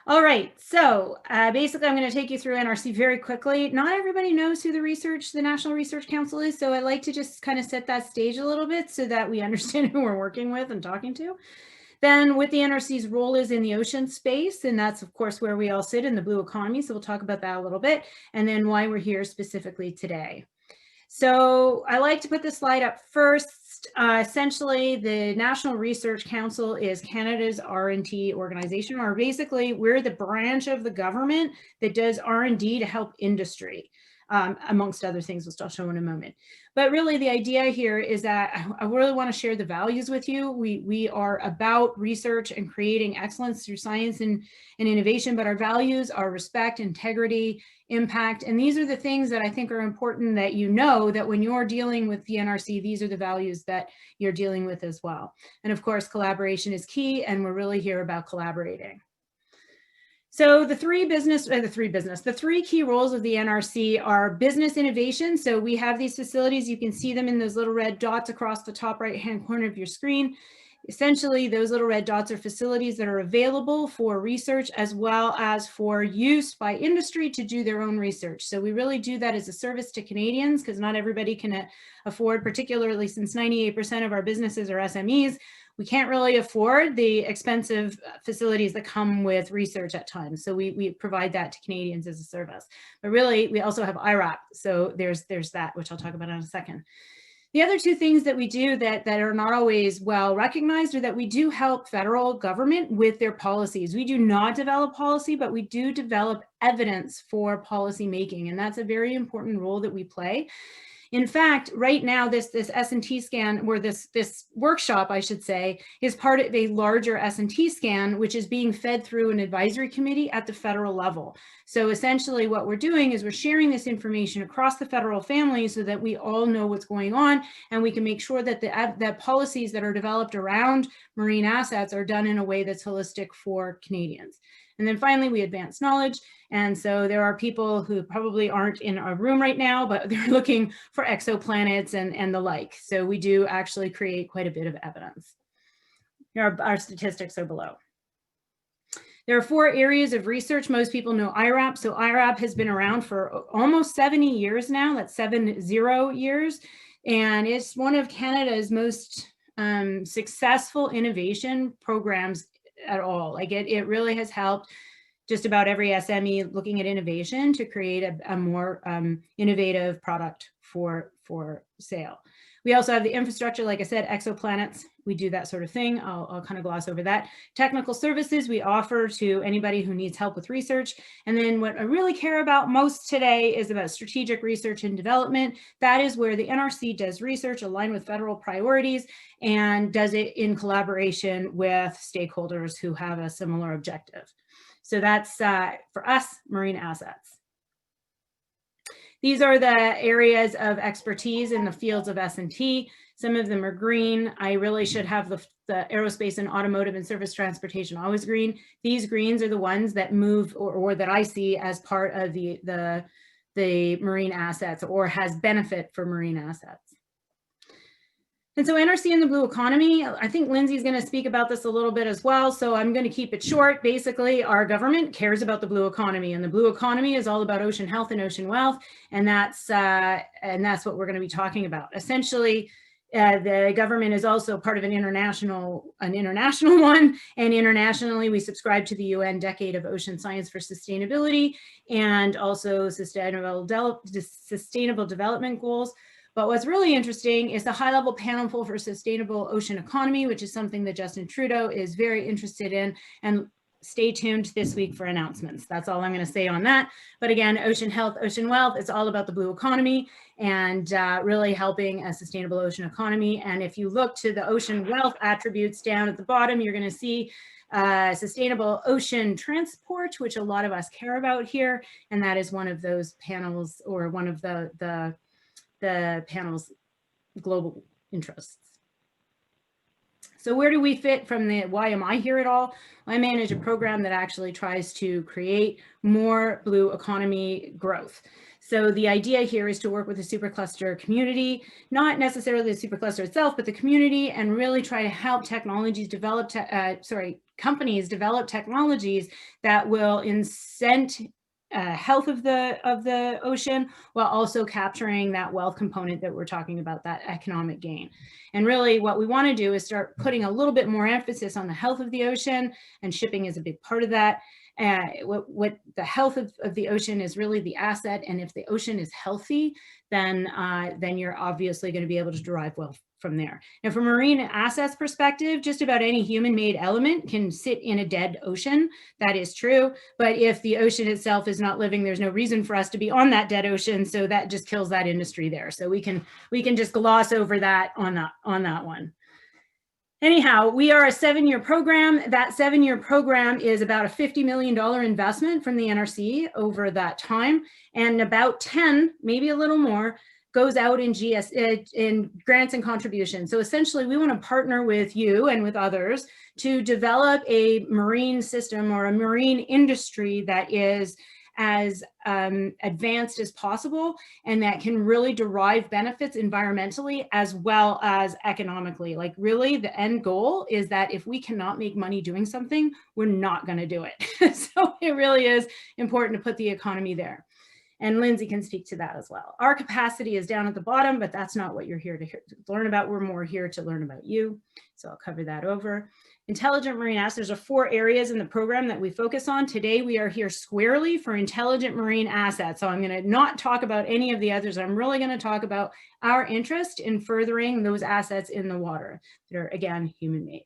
All right, so basically I'm going to take you through NRC very quickly. Not everybody knows who the National Research Council is, so I like to just kind of set that stage a little bit so that we understand who we're working with and talking to. Then what the NRC's role is in the ocean space, and that's of course where we all sit in the blue economy, so we'll talk about that a little bit, and then why we're here specifically today. So I like to put this slide up first. Essentially, the National Research Council is Canada's R&D organization, or basically we're the branch of the government that does R&D to help industry, amongst other things, which I'll show in a moment. But really the idea here is that I really want to share the values with you. We are about research and creating excellence through science and innovation, but our values are respect, integrity, impact. And these are the things that I think are important that you know that when you're dealing with the NRC, these are the values that you're dealing with as well. And of course, collaboration is key, and we're really here about collaborating. So the three key roles of the NRC are business innovation. So we have these facilities, you can see them in those little red dots across the top right-hand corner of your screen. Essentially, those little red dots are facilities that are available for research as well as for use by industry to do their own research. So we really do that as a service to Canadians because not everybody can afford, particularly since 98% of our businesses are SMEs, we can't really afford the expensive facilities that come with research at times. So we provide that to Canadians as a service. But really, we also have IRAP. So there's that, which I'll talk about in a second. The other two things that we do that are not always well recognized are that we do help federal government with their policies. We do not develop policy, but we do develop evidence for policy making. And that's a very important role that we play. In fact, right now, this S&T scan, or this workshop, I should say, is part of a larger S&T scan, which is being fed through an advisory committee at the federal level. So essentially what we're doing is we're sharing this information across the federal family so that we all know what's going on, and we can make sure that the policies that are developed around marine assets are done in a way that's holistic for Canadians. And then finally, we advance knowledge. And so there are people who probably aren't in our room right now, but they're looking for exoplanets and the like. So we do actually create quite a bit of evidence. Here our statistics are below. There are 4 areas of research. Most people know IRAP. So IRAP has been around for almost 70 years now. That's 70 years. And it's one of Canada's most successful innovation programs at all. Like it really has helped just about every SME looking at innovation to create a more innovative product for sale. We also have the infrastructure, like I said, exoplanets. We do that sort of thing. I'll kind of gloss over that. Technical services we offer to anybody who needs help with research. And then what I really care about most today is about strategic research and development. That is where the NRC does research aligned with federal priorities and does it in collaboration with stakeholders who have a similar objective. So that's for us, marine assets. These are the areas of expertise in the fields of S&T. Some of them are green. I really should have the aerospace and automotive and surface transportation always green. These greens are the ones that move or that I see as part of the marine assets or has benefit for marine assets. And so NRC and the blue economy, I think Lindsay's going to speak about this a little bit as well. So I'm going to keep it short. Basically, our government cares about the blue economy, and the blue economy is all about ocean health and ocean wealth. And that's what we're going to be talking about. Essentially, the government is also part of an international one. And internationally, we subscribe to the UN Decade of Ocean Science for Sustainability and also Sustainable Development Goals. But what's really interesting is the high-level panel for sustainable ocean economy, which is something that Justin Trudeau is very interested in. And stay tuned this week for announcements. That's all I'm going to say on that. But again, ocean health, ocean wealth, it's all about the blue economy and really helping a sustainable ocean economy. And if you look to the ocean wealth attributes down at the bottom, you're going to see sustainable ocean transport, which a lot of us care about here. And that is one of those panels, or one of the panel's global interests. So where do we fit from the why am I here at all? I manage a program that actually tries to create more blue economy growth. So the idea here is to work with the supercluster community, not necessarily the supercluster itself, but the community, and really try to help companies develop technologies that will incent health of the ocean, while also capturing that wealth component that we're talking about, that economic gain. And really what we want to do is start putting a little bit more emphasis on the health of the ocean, and shipping is a big part of that. What the health of the ocean is really the asset, and if the ocean is healthy, then you're obviously going to be able to derive wealth from there. Now, from a marine assets perspective, just about any human-made element can sit in a dead ocean. That is true. But if the ocean itself is not living, there's no reason for us to be on that dead ocean. So that just kills that industry there. So we can just gloss over that on that one. Anyhow, we are a 7-year program. That 7-year program is about a $50 million investment from the NRC over that time, and about 10, maybe a little more, goes out in in grants and contributions. So essentially, we want to partner with you and with others to develop a marine system or a marine industry that is as advanced as possible, and that can really derive benefits environmentally as well as economically. Like, really, the end goal is that if we cannot make money doing something, we're not going to do it. So it really is important to put the economy there. And Lindsay can speak to that as well. Our capacity is down at the bottom, but that's not what you're here to learn about. We're more here to learn about you. So I'll cover that over. Intelligent marine assets. There are 4 areas in the program that we focus on. Today, we are here squarely for intelligent marine assets. So I'm going to not talk about any of the others. I'm really going to talk about our interest in furthering those assets in the water that are, again, human-made.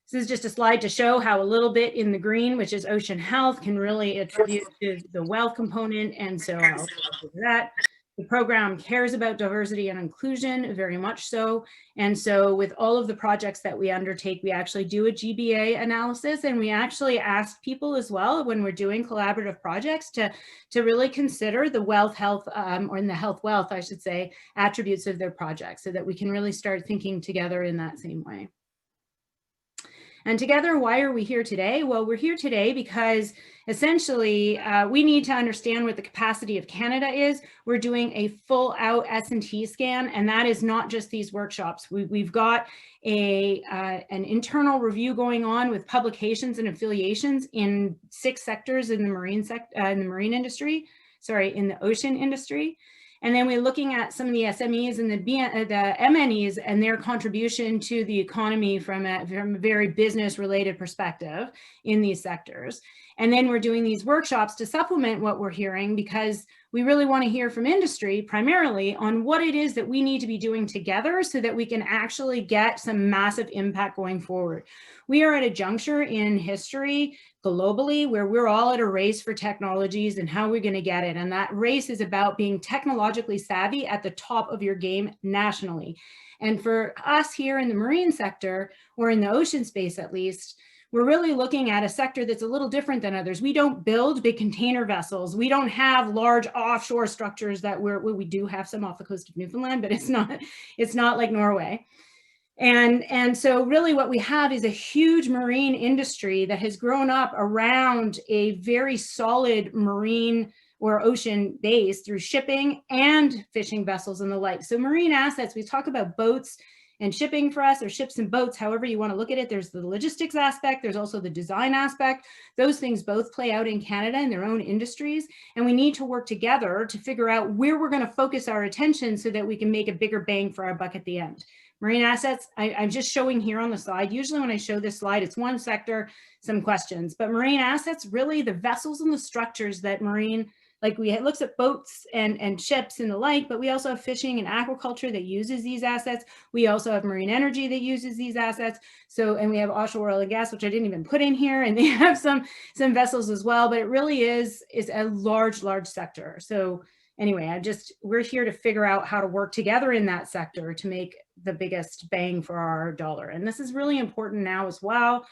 This is just a slide to show how a little bit in the green, which is ocean health, can really attribute to the wealth component. And so I'll talk about that. The program cares about diversity and inclusion, very much so. And so with all of the projects that we undertake, we actually do a GBA analysis, and we actually ask people as well when we're doing collaborative projects to really consider the health, or in the health wealth, I should say, attributes of their project, so that we can really start thinking together in that same way. And together, why are we here today? Well, we're here today because essentially we need to understand what the capacity of Canada is. We're doing a full out S&T scan, and that is not just these workshops. We've got an internal review going on with publications and affiliations in 6 sectors in the in the ocean industry. And then we're looking at some of the SMEs and the MNEs and their contribution to the economy from a very business-related perspective in these sectors. And then we're doing these workshops to supplement what we're hearing, because we really want to hear from industry primarily on what it is that we need to be doing together so that we can actually get some massive impact going forward. We are at a juncture in history globally where we're all at a race for technologies and how we're going to get it. And that race is about being technologically savvy at the top of your game nationally. And for us here in the marine sector, or in the ocean space at least, we're really looking at a sector that's a little different than others. We don't build big container vessels. We don't have large offshore structures that we do have some off the coast of Newfoundland, but it's not like Norway. And so really what we have is a huge marine industry that has grown up around a very solid marine or ocean base through shipping and fishing vessels and the like. So marine assets, we talk about boats and shipping for us, or ships and boats, however you want to look at it. There's the logistics aspect, there's also the design aspect. Those things both play out in Canada in their own industries, and we need to work together to figure out where we're going to focus our attention so that we can make a bigger bang for our buck at the end. Marine assets, I'm just showing here on the slide. Usually when I show this slide, it's one sector, some questions, but marine assets, really the vessels and the structures that marine, like it looks at boats and ships and the like, but we also have fishing and aquaculture that uses these assets. We also have marine energy that uses these assets. So, and we have offshore oil and gas, which I didn't even put in here, and they have some vessels as well, but it really is a large sector. So anyway, we're here to figure out how to work together in that sector to make the biggest bang for our dollar. And this is really important now as well.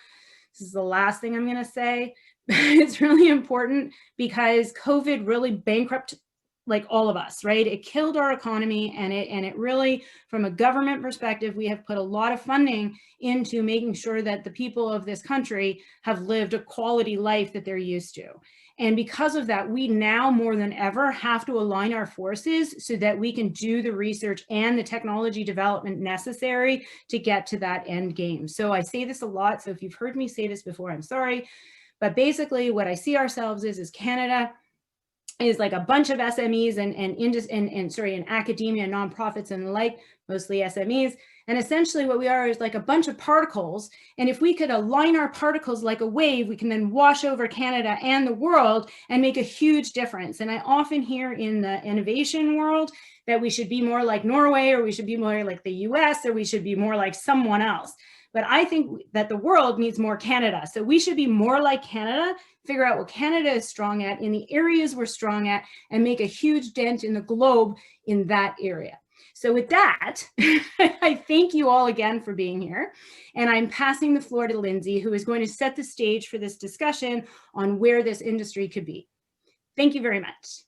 This is the last thing I'm going to say. It's really important because COVID really bankrupted like all of us, right? It killed our economy, and it really, from a government perspective, we have put a lot of funding into making sure that the people of this country have lived a quality life that they're used to. And because of that, we now more than ever have to align our forces so that we can do the research and the technology development necessary to get to that end game. So I say this a lot, so if you've heard me say this before, I'm sorry. But basically what I see ourselves is Canada is like a bunch of SMEs and academia, nonprofits and the like, mostly SMEs. And essentially what we are is like a bunch of particles. And if we could align our particles like a wave, we can then wash over Canada and the world and make a huge difference. And I often hear in the innovation world that we should be more like Norway, or we should be more like the US, or we should be more like someone else. But I think that the world needs more Canada. So we should be more like Canada, figure out what Canada is strong at in the areas we're strong at, and make a huge dent in the globe in that area. So with that, I thank you all again for being here. And I'm passing the floor to Lindsay, who is going to set the stage for this discussion on where this industry could be. Thank you very much.